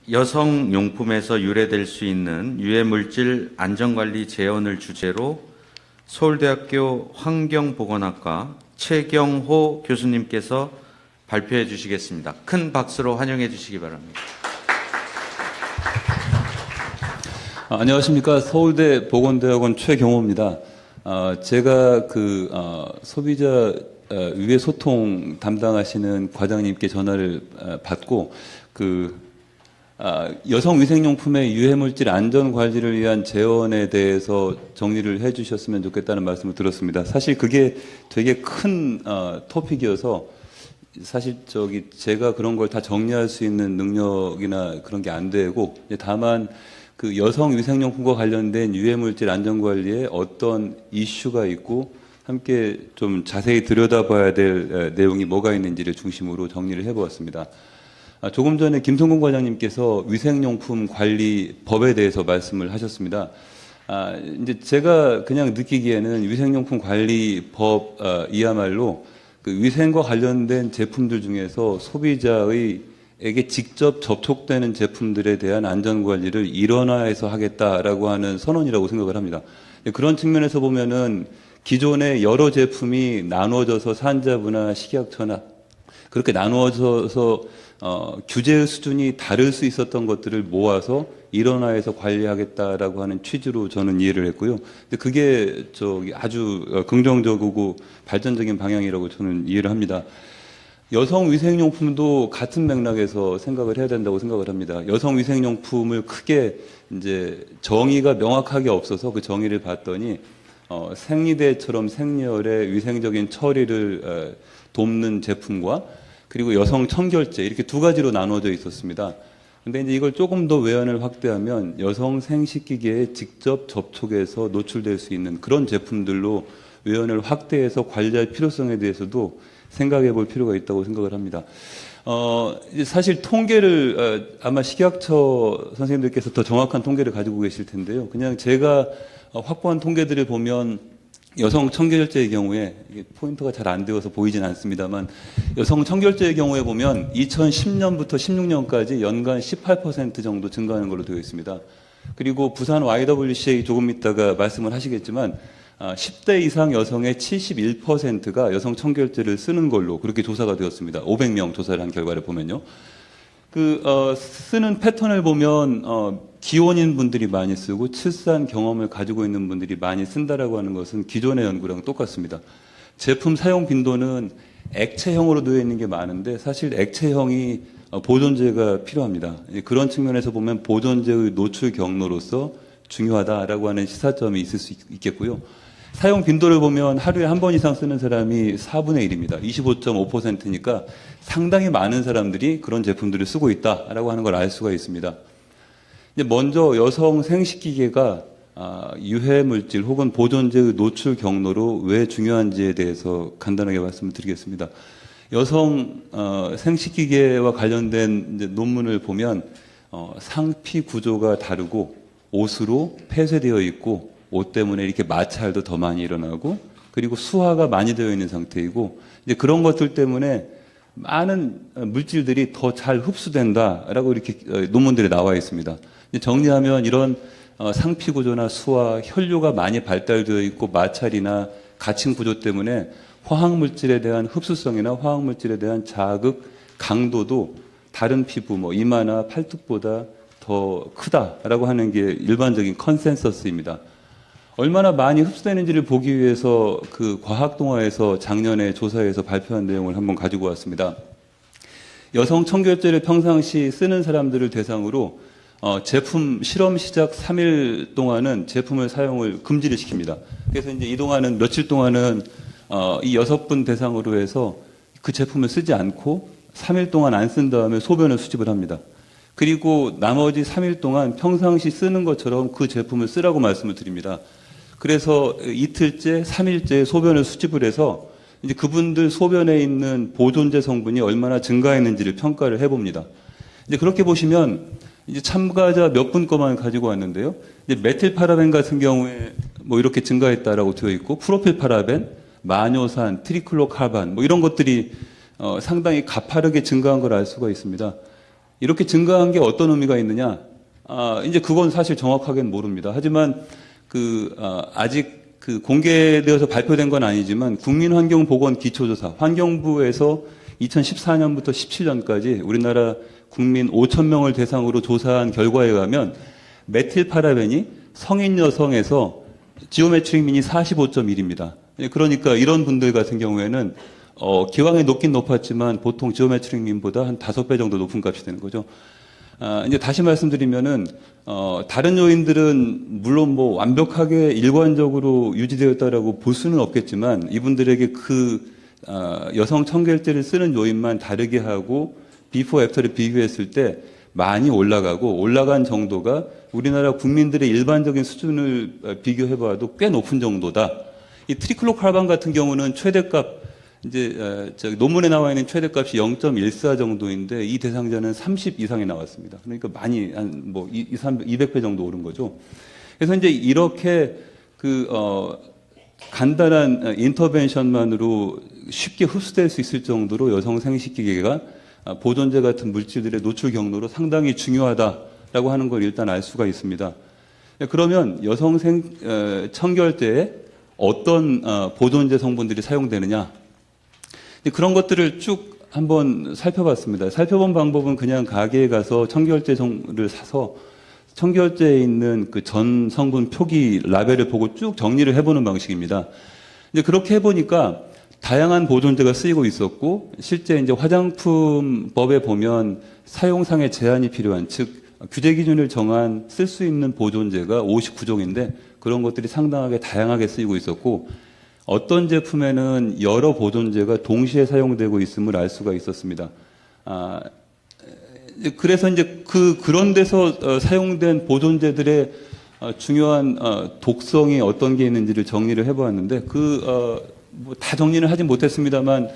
여성용품에서 유래될 수 있는 유해물질 안전관리 제언을 주제로 서울대학교 환경보건학과 최경호 교수님께서 발표해 주시겠습니다. 큰 박수로 환영해 주시기 바랍니다. 안녕하십니까. 서울대 보건대학원 최경호입니다. 제가 소비자 유해 소통 담당하시는 과장님께 전화를 받고 여성 위생용품의 유해물질 안전 관리를 위한 제언에 대해서 정리를 해 주셨으면 좋겠다는 말씀을 들었습니다. 사실 그게 되게 큰 토픽이어서 사실 제가 그런 걸 다 정리할 수 있는 능력이나 그런 게 안 되고, 다만 그 여성 위생용품과 관련된 유해물질 안전관리에 어떤 이슈가 있고 함께 좀 자세히 들여다봐야 될 내용이 뭐가 있는지를 중심으로 정리를 해보았습니다. 조금 전에 김성근 과장님께서 위생용품 관리법에 대해서 말씀을 하셨습니다. 이제 제가 그냥 느끼기에는 위생용품 관리법 이야말로 그 위생과 관련된 제품들 중에서 소비자에게 직접 접촉되는 제품들에 대한 안전관리를 일원화해서 하겠다라고 하는 선언이라고 생각을 합니다. 그런 측면에서 보면은 기존의 여러 제품이 나누어져서 산자부나 식약처나 그렇게 나누어져서 규제의 수준이 다를 수 있었던 것들을 모아서 일원화해서 관리하겠다라고 하는 취지로 저는 이해를 했고요. 근데 그게 아주 긍정적이고 발전적인 방향이라고 저는 이해를 합니다. 여성 위생용품도 같은 맥락에서 생각을 해야 된다고 생각을 합니다. 여성 위생용품을 크게 이제 정의가 명확하게 없어서 그 정의를 봤더니 생리대처럼 생리혈의 위생적인 처리를 돕는 제품과 그리고 여성 청결제 이렇게 두 가지로 나눠져 있었습니다. 근데 이제 이걸 조금 더 외연을 확대하면 여성 생식기계에 직접 접촉해서 노출될 수 있는 그런 제품들로 외연을 확대해서 관리할 필요성에 대해서도 생각해 볼 필요가 있다고 생각을 합니다. 사실 통계를 아마 식약처 선생님들께서 더 정확한 통계를 가지고 계실 텐데요. 그냥 제가 확보한 통계들을 보면 여성 청결제의 경우에 이게 포인트가 잘 안 되어서 보이진 않습니다만 여성 청결제의 경우에 보면 2010년부터 16년까지 연간 18% 정도 증가하는 걸로 되어 있습니다. 그리고 부산 YWCA 조금 있다가 말씀을 하시겠지만 10대 이상 여성의 71%가 여성 청결제를 쓰는 걸로 그렇게 조사가 되었습니다. 500명 조사를 한 결과를 보면요. 쓰는 패턴을 보면 기혼인 분들이 많이 쓰고 출산 경험을 가지고 있는 분들이 많이 쓴다라고 하는 것은 기존의 연구랑 똑같습니다. 제품 사용 빈도는 액체형으로 되어 있는 게 많은데 사실 액체형이 보존제가 필요합니다. 그런 측면에서 보면 보존제의 노출 경로로서 중요하다라고 하는 시사점이 있을 수 있겠고요. 사용 빈도를 보면 하루에 한 번 이상 쓰는 사람이 4분의 1입니다. 25.5%니까 상당히 많은 사람들이 그런 제품들을 쓰고 있다라고 하는 걸 알 수가 있습니다. 먼저 여성 생식기계가 유해물질 혹은 보존제의 노출 경로로 왜 중요한지에 대해서 간단하게 말씀을 드리겠습니다. 여성 생식기계와 관련된 이제 논문을 보면 상피 구조가 다르고 옷으로 폐쇄되어 있고 옷 때문에 이렇게 마찰도 더 많이 일어나고 그리고 수화가 많이 되어 있는 상태이고 이제 그런 것들 때문에 많은 물질들이 더 잘 흡수된다라고 이렇게 논문들에 나와 있습니다. 정리하면 이런 상피 구조나 수화, 혈류가 많이 발달되어 있고 마찰이나 갇힌 구조 때문에 화학물질에 대한 흡수성이나 화학물질에 대한 자극 강도도 다른 피부, 이마나 팔뚝보다 더 크다라고 하는 게 일반적인 컨센서스입니다. 얼마나 많이 흡수되는지를 보기 위해서 그 과학동화에서 작년에 조사해서 발표한 내용을 한번 가지고 왔습니다. 여성 청결제를 평상시 쓰는 사람들을 대상으로 제품 실험 시작 3일 동안은 제품을 사용을 금지를 시킵니다. 그래서 이제 이 동안은 며칠 동안은 이 6분 대상으로 해서 그 제품을 쓰지 않고 3일 동안 안 쓴 다음에 소변을 수집을 합니다. 그리고 나머지 3일 동안 평상시 쓰는 것처럼 그 제품을 쓰라고 말씀을 드립니다. 그래서 이틀째, 3일째 소변을 수집을 해서 이제 그분들 소변에 있는 보존제 성분이 얼마나 증가했는지를 평가를 해봅니다. 이제 그렇게 보시면 이제 참가자 몇 분 거만 가지고 왔는데요. 이제 메틸파라벤 같은 경우에 이렇게 증가했다라고 되어 있고 프로필파라벤, 마뇨산, 트리클로카반 이런 것들이 상당히 가파르게 증가한 걸 알 수가 있습니다. 이렇게 증가한 게 어떤 의미가 있느냐? 이제 그건 사실 정확하게는 모릅니다. 하지만 아직 공개되어서 발표된 건 아니지만 국민환경보건기초조사, 환경부에서 2014년부터 17년까지 우리나라 국민 5,000명을 대상으로 조사한 결과에 의하면 메틸파라벤이 성인 여성에서 지오메트릭 민이 45.1입니다. 그러니까 이런 분들 같은 경우에는 기왕에 높긴 높았지만 보통 지오메트릭 민보다 한 5배 정도 높은 값이 되는 거죠. 이제 다시 말씀드리면은 다른 요인들은 물론 뭐 완벽하게 일관적으로 유지되었다라고 볼 수는 없겠지만 이분들에게 여성 청결제를 쓰는 요인만 다르게 하고 비포 애프터를 비교했을 때 많이 올라간 정도가 우리나라 국민들의 일반적인 수준을 비교해봐도 꽤 높은 정도다. 이 트리클로칼반 같은 경우는 최대값 이제 논문에 나와 있는 최대값이 0.14 정도인데 이 대상자는 30 이상이 나왔습니다. 그러니까 많이 한 뭐 200배 정도 오른 거죠. 그래서 이제 이렇게 간단한 인터벤션만으로 쉽게 흡수될 수 있을 정도로 여성 생식기계가 보존제 같은 물질들의 노출 경로로 상당히 중요하다라고 하는 걸 일단 알 수가 있습니다. 그러면 여성 청결제에 어떤 보존제 성분들이 사용되느냐? 그런 것들을 쭉 한번 살펴봤습니다. 살펴본 방법은 그냥 가게에 가서 청결제를 사서 청결제에 있는 그 전 성분 표기 라벨을 보고 쭉 정리를 해보는 방식입니다. 이제 그렇게 해보니까 다양한 보존제가 쓰이고 있었고 실제 이제 화장품법에 보면 사용상의 제한이 필요한 즉 규제 기준을 정한 쓸 수 있는 보존제가 59종인데 그런 것들이 상당하게 다양하게 쓰이고 있었고 어떤 제품에는 여러 보존제가 동시에 사용되고 있음을 알 수가 있었습니다. 그래서 이제 그런 데서 사용된 보존제들의 중요한 독성이 어떤 게 있는지를 정리를 해보았는데 뭐 다 정리는 하진 못했습니다만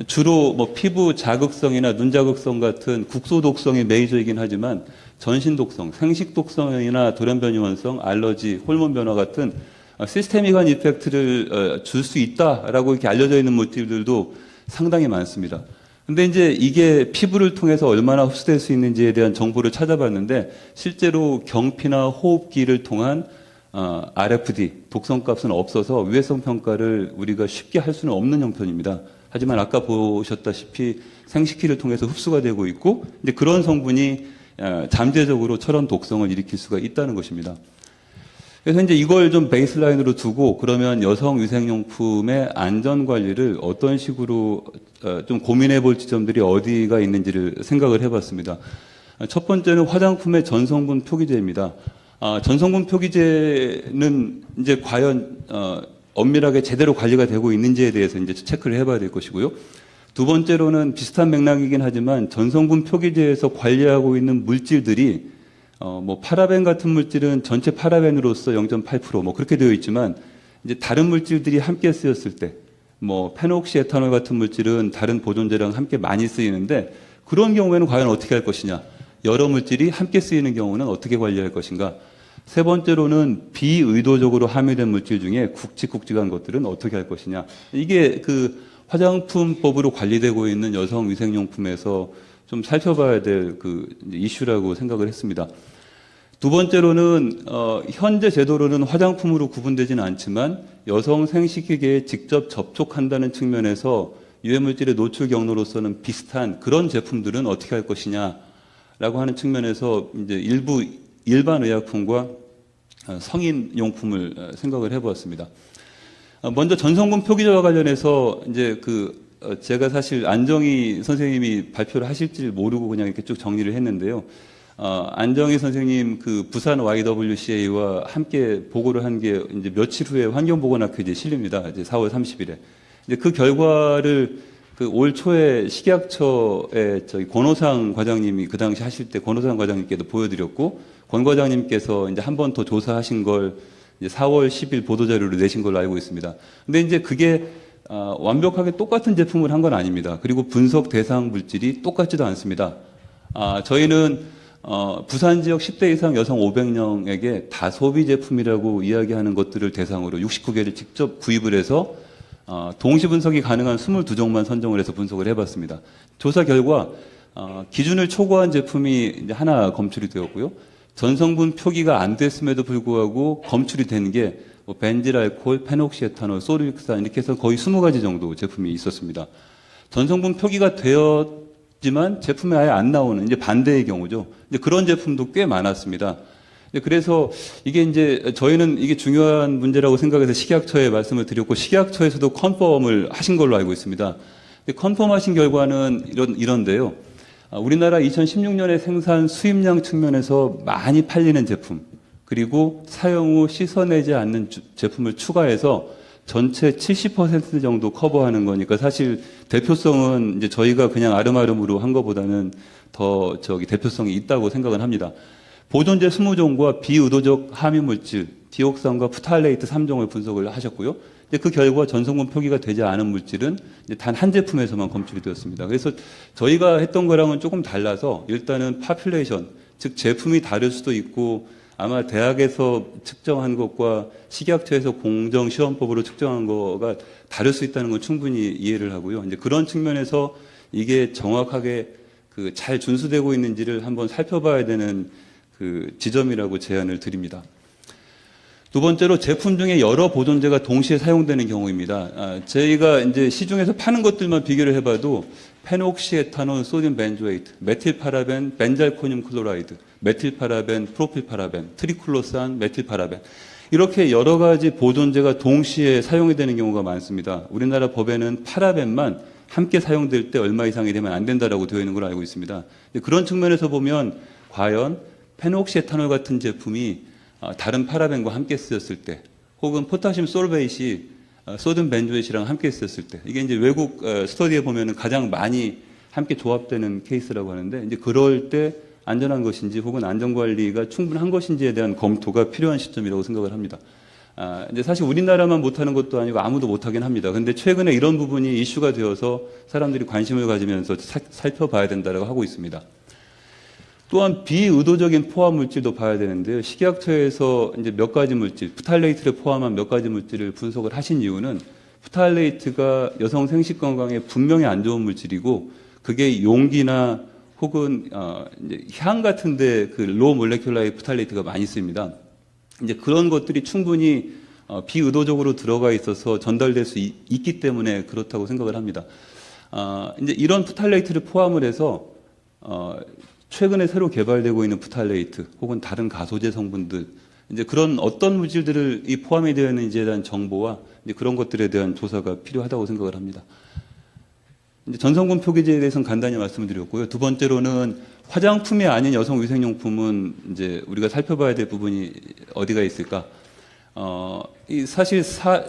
주로 뭐 피부 자극성이나 눈 자극성 같은 국소 독성이 메이저이긴 하지만 전신 독성, 생식 독성이나 돌연변이 원성, 알러지, 호르몬 변화 같은 시스테믹한 이펙트를 줄 수 있다라고 이렇게 알려져 있는 물질들도 상당히 많습니다. 근데 이제 이게 피부를 통해서 얼마나 흡수될 수 있는지에 대한 정보를 찾아봤는데 실제로 경피나 호흡기를 통한 RFD, 독성값은 없어서 위해성 평가를 우리가 쉽게 할 수는 없는 형편입니다. 하지만 아까 보셨다시피 생식기를 통해서 흡수가 되고 있고 이제 그런 성분이 잠재적으로 저런 독성을 일으킬 수가 있다는 것입니다. 그래서 이제 이걸 좀 베이스라인으로 두고 그러면 여성 위생용품의 안전 관리를 어떤 식으로 좀 고민해 볼 지점들이 어디가 있는지를 생각을 해봤습니다. 첫 번째는 화장품의 전성분 표기제입니다. 전성분 표기제는 이제 과연 엄밀하게 제대로 관리가 되고 있는지에 대해서 이제 체크를 해봐야 될 것이고요. 두 번째로는 비슷한 맥락이긴 하지만 전성분 표기제에서 관리하고 있는 물질들이 뭐 파라벤 같은 물질은 전체 파라벤으로서 0.8% 뭐 그렇게 되어 있지만 이제 다른 물질들이 함께 쓰였을 때 뭐 페녹시 에탄올 같은 물질은 다른 보존제랑 함께 많이 쓰이는데 그런 경우에는 과연 어떻게 할 것이냐? 여러 물질이 함께 쓰이는 경우는 어떻게 관리할 것인가? 세 번째로는 비의도적으로 함유된 물질 중에 굵직굵직한 것들은 어떻게 할 것이냐? 이게 화장품법으로 관리되고 있는 여성 위생용품에서 좀 살펴봐야 될 이슈라고 생각을 했습니다. 두 번째로는 현재 제도로는 화장품으로 구분되지는 않지만 여성 생식기계에 직접 접촉한다는 측면에서 유해물질의 노출 경로로서는 비슷한 그런 제품들은 어떻게 할 것이냐라고 하는 측면에서 이제 일부 일반 의약품과 성인용품을 생각을 해보았습니다. 먼저 전성분 표기제와 관련해서 이제 제가 사실 안정희 선생님이 발표를 하실지 모르고 그냥 이렇게 쭉 정리를 했는데요. 안정희 선생님 부산 YWCA와 함께 보고를 한 게 이제 며칠 후에 환경보건학회지에 실립니다. 이제 4월 30일에. 이제 그 결과를 올 초에 식약처에 권호상 과장님이 그 당시 하실 때 권호상 과장님께도 보여드렸고 권 과장님께서 이제 한 번 더 조사하신 걸 이제 4월 10일 보도자료로 내신 걸로 알고 있습니다. 근데 이제 그게 완벽하게 똑같은 제품을 한 건 아닙니다. 그리고 분석 대상 물질이 똑같지도 않습니다. 저희는 부산 지역 10대 이상 여성 500명에게 다소비 제품이라고 이야기하는 것들을 대상으로 69개를 직접 구입을 해서 동시 분석이 가능한 22종만 선정을 해서 분석을 해봤습니다. 조사 결과 기준을 초과한 제품이 이제 하나 검출이 되었고요. 전성분 표기가 안 됐음에도 불구하고 검출이 된 게 뭐 벤질 알코올, 페녹시에탄올, 소르익산 이렇게 해서 거의 20가지 정도 제품이 있었습니다. 전성분 표기가 되었지만 제품이 아예 안 나오는 이제 반대의 경우죠. 이제 그런 제품도 꽤 많았습니다. 그래서 이게 이제 저희는 이게 중요한 문제라고 생각해서 식약처에 말씀을 드렸고 식약처에서도 컨펌을 하신 걸로 알고 있습니다. 컨펌하신 결과는 이런데요. 우리나라 2016년에 생산 수입량 측면에서 많이 팔리는 제품 그리고 사용 후 씻어내지 않는 제품을 추가해서 전체 70% 정도 커버하는 거니까 사실 대표성은 이제 저희가 그냥 아름아름으로 한 것보다는 더 대표성이 있다고 생각은 합니다. 보존제 20종과 비의도적 함유물질, 디옥산과 프탈레이트 3종을 분석을 하셨고요. 그 결과 전성분 표기가 되지 않은 물질은 단 한 제품에서만 검출이 되었습니다. 그래서 저희가 했던 거랑은 조금 달라서 일단은 파퓰레이션, 즉 제품이 다를 수도 있고 아마 대학에서 측정한 것과 식약처에서 공정시험법으로 측정한 거가 다를 수 있다는 건 충분히 이해를 하고요. 이제 그런 측면에서 이게 정확하게 잘 준수되고 있는지를 한번 살펴봐야 되는 지점이라고 제안을 드립니다. 두 번째로 제품 중에 여러 보존제가 동시에 사용되는 경우입니다. 저희가 이제 시중에서 파는 것들만 비교를 해봐도 페녹시에탄올, 소듐 벤조에이트, 메틸파라벤, 벤잘코늄 클로라이드, 메틸파라벤, 프로필파라벤, 트리클로산, 메틸파라벤 이렇게 여러 가지 보존제가 동시에 사용이 되는 경우가 많습니다. 우리나라 법에는 파라벤만 함께 사용될 때 얼마 이상이 되면 안 된다라고 되어 있는 걸 알고 있습니다. 그런 측면에서 보면 과연 페녹시에탄올 같은 제품이 다른 파라벤과 함께 쓰였을 때 혹은 포타슘 솔베이시 소듐 벤조에이트랑 함께 쓰였을 때 이게 이제 외국 스터디에 보면은 가장 많이 함께 조합되는 케이스라고 하는데 이제 그럴 때 안전한 것인지 혹은 안전관리가 충분한 것인지에 대한 검토가 필요한 시점이라고 생각을 합니다. 이제 사실 우리나라만 못하는 것도 아니고 아무도 못하긴 합니다. 근데 최근에 이런 부분이 이슈가 되어서 사람들이 관심을 가지면서 살펴봐야 된다고 하고 있습니다. 또한 비의도적인 포함 물질도 봐야 되는데요. 식약처에서 이제 몇 가지 물질, 프탈레이트를 포함한 몇 가지 물질을 분석을 하신 이유는 프탈레이트가 여성 생식 건강에 분명히 안 좋은 물질이고 그게 용기나 혹은 이제 향 같은데 로우 몰레큘라의 프탈레이트가 많이 쓰입니다. 이제 그런 것들이 충분히 비의도적으로 들어가 있어서 전달될 수 있기 때문에 그렇다고 생각을 합니다. 이제 이런 프탈레이트를 포함을 해서 최근에 새로 개발되고 있는 프탈레이트 혹은 다른 가소제 성분들 이제 그런 어떤 물질들을 이 포함이 되어 있는지에 대한 정보와 이제 그런 것들에 대한 조사가 필요하다고 생각을 합니다. 이제 전성분 표기제에 대해서는 간단히 말씀을 드렸고요. 두 번째로는 화장품이 아닌 여성 위생용품은 이제 우리가 살펴봐야 될 부분이 어디가 있을까? 사실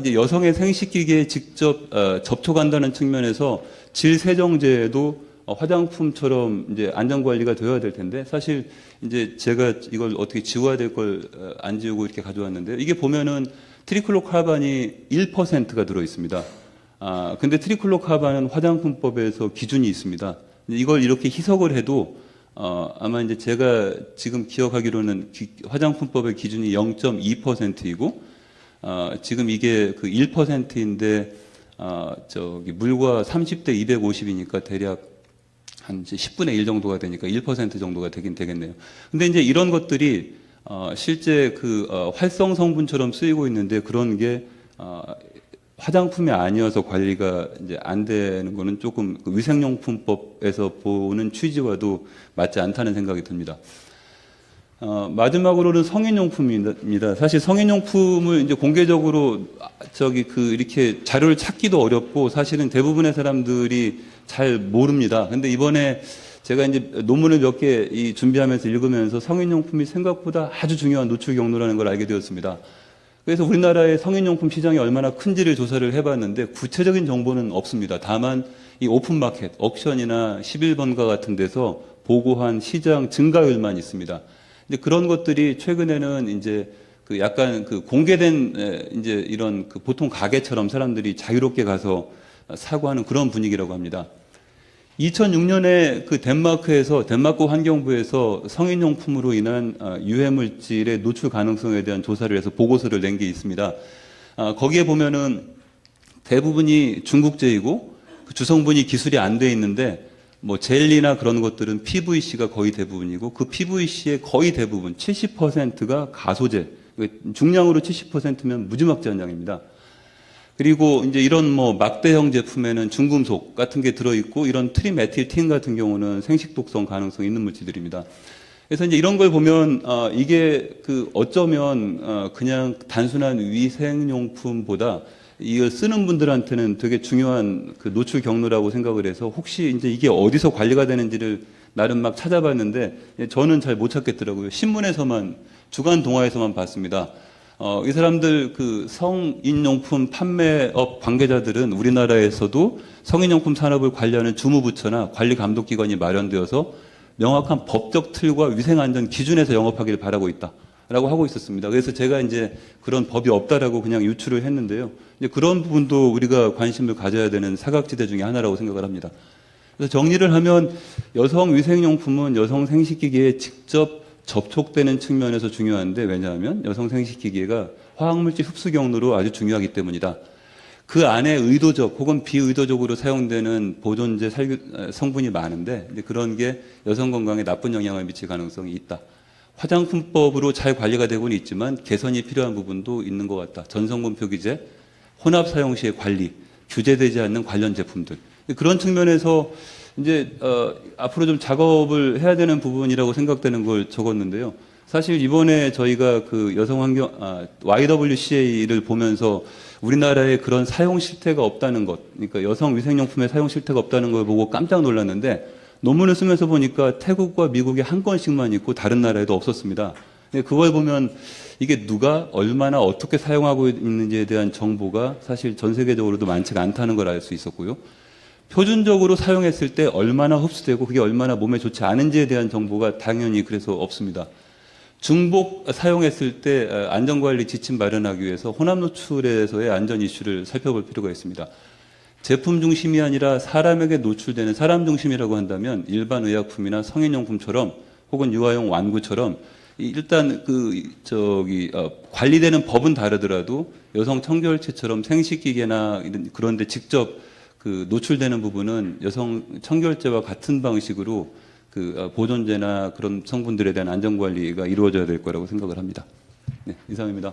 이제 여성의 생식기계에 직접 접촉한다는 측면에서 질세정제에도 화장품처럼 이제 안전관리가 되어야 될 텐데 사실 이제 제가 이걸 어떻게 지워야 될 걸 안 지우고 이렇게 가져왔는데요. 이게 보면은 트리클로카반이 1%가 들어 있습니다. 근데 트리클로카반은 화장품법에서 기준이 있습니다. 이걸 이렇게 희석을 해도 아마 이제 제가 지금 기억하기로는 화장품법의 기준이 0.2%이고 지금 이게 1%인데 물과 30대 250이니까 대략 한 10분의 1 정도가 되니까 1% 정도가 되긴 되겠네요. 근데 이제 이런 것들이 실제 활성 성분처럼 쓰이고 있는데 그런 게 화장품이 아니어서 관리가 이제 안 되는 거는 조금 위생용품법에서 보는 취지와도 맞지 않다는 생각이 듭니다. 마지막으로는 성인용품입니다. 사실 성인용품을 이제 공개적으로 이렇게 자료를 찾기도 어렵고 사실은 대부분의 사람들이 잘 모릅니다. 근데 이번에 제가 이제 논문을 몇 개 준비하면서 읽으면서 성인용품이 생각보다 아주 중요한 노출 경로라는 걸 알게 되었습니다. 그래서 우리나라의 성인용품 시장이 얼마나 큰지를 조사를 해봤는데 구체적인 정보는 없습니다. 다만 이 오픈마켓, 옥션이나 11번가 같은 데서 보고한 시장 증가율만 있습니다. 이제 그런 것들이 최근에는 이제 약간 공개된 이제 이런 보통 가게처럼 사람들이 자유롭게 가서 사고 하는 그런 분위기라고 합니다. 2006년에 덴마크 환경부에서 성인용품으로 인한 유해물질의 노출 가능성에 대한 조사를 해서 보고서를 낸 게 있습니다. 거기에 보면은 대부분이 중국제이고 주성분이 기술이 안 돼 있는데 뭐 젤리나 그런 것들은 PVC가 거의 대부분이고 그 PVC의 거의 대부분 70%가 가소제, 중량으로 70%면 무지막지한 양입니다. 그리고 이제 이런 뭐 막대형 제품에는 중금속 같은 게 들어있고 이런 트리메틸틴 같은 경우는 생식독성 가능성이 있는 물질들입니다. 그래서 이제 이런 걸 보면 이게 그 어쩌면 그냥 단순한 위생용품보다 이걸 쓰는 분들한테는 되게 중요한 그 노출 경로라고 생각을 해서 혹시 이제 이게 어디서 관리가 되는지를 나름 막 찾아봤는데 저는 잘 못 찾겠더라고요. 신문에서만 주간 동아에서만 봤습니다. 이 사람들 그 성인용품 판매업 관계자들은 우리나라에서도 성인용품 산업을 관리하는 주무부처나 관리감독기관이 마련되어서 명확한 법적 틀과 위생안전 기준에서 영업하기를 바라고 있다라고 하고 있었습니다. 그래서 제가 이제 그런 법이 없다라고 그냥 유추를 했는데요. 이제 그런 부분도 우리가 관심을 가져야 되는 사각지대 중에 하나라고 생각을 합니다. 그래서 정리를 하면 여성 위생용품은 여성 생식기계에 직접 접촉되는 측면에서 중요한데 왜냐하면 여성 생식기계가 화학물질 흡수 경로로 아주 중요하기 때문이다. 그 안에 의도적 혹은 비의도적으로 사용되는 보존제 성분이 많은데 그런 게 여성 건강에 나쁜 영향을 미칠 가능성이 있다. 화장품법으로 잘 관리가 되고는 있지만 개선이 필요한 부분도 있는 것 같다. 전성분 표기제, 혼합 사용 시의 관리, 규제되지 않는 관련 제품들. 그런 측면에서 이제 앞으로 좀 작업을 해야 되는 부분이라고 생각되는 걸 적었는데요. 사실 이번에 저희가 그 여성 환경 YWCA를 보면서 우리나라에 그런 사용 실태가 없다는 것, 그러니까 여성 위생용품의 사용 실태가 없다는 걸 보고 깜짝 놀랐는데 논문을 쓰면서 보니까 태국과 미국에 한 건씩만 있고 다른 나라에도 없었습니다. 그걸 보면 이게 누가 얼마나 어떻게 사용하고 있는지에 대한 정보가 사실 전 세계적으로도 많지가 않다는 걸 알 수 있었고요. 표준적으로 사용했을 때 얼마나 흡수되고 그게 얼마나 몸에 좋지 않은지에 대한 정보가 당연히 그래서 없습니다. 중복 사용했을 때 안전관리 지침 마련하기 위해서 혼합 노출에서의 안전 이슈를 살펴볼 필요가 있습니다. 제품 중심이 아니라 사람에게 노출되는 사람 중심이라고 한다면 일반 의약품이나 성인용품처럼 혹은 유아용 완구처럼 일단 관리되는 법은 다르더라도 여성 청결체처럼 생식기계나 그런데 직접 그 노출되는 부분은 여성 청결제와 같은 방식으로 그 보존제나 그런 성분들에 대한 안전관리가 이루어져야 될 거라고 생각을 합니다. 네, 이상입니다.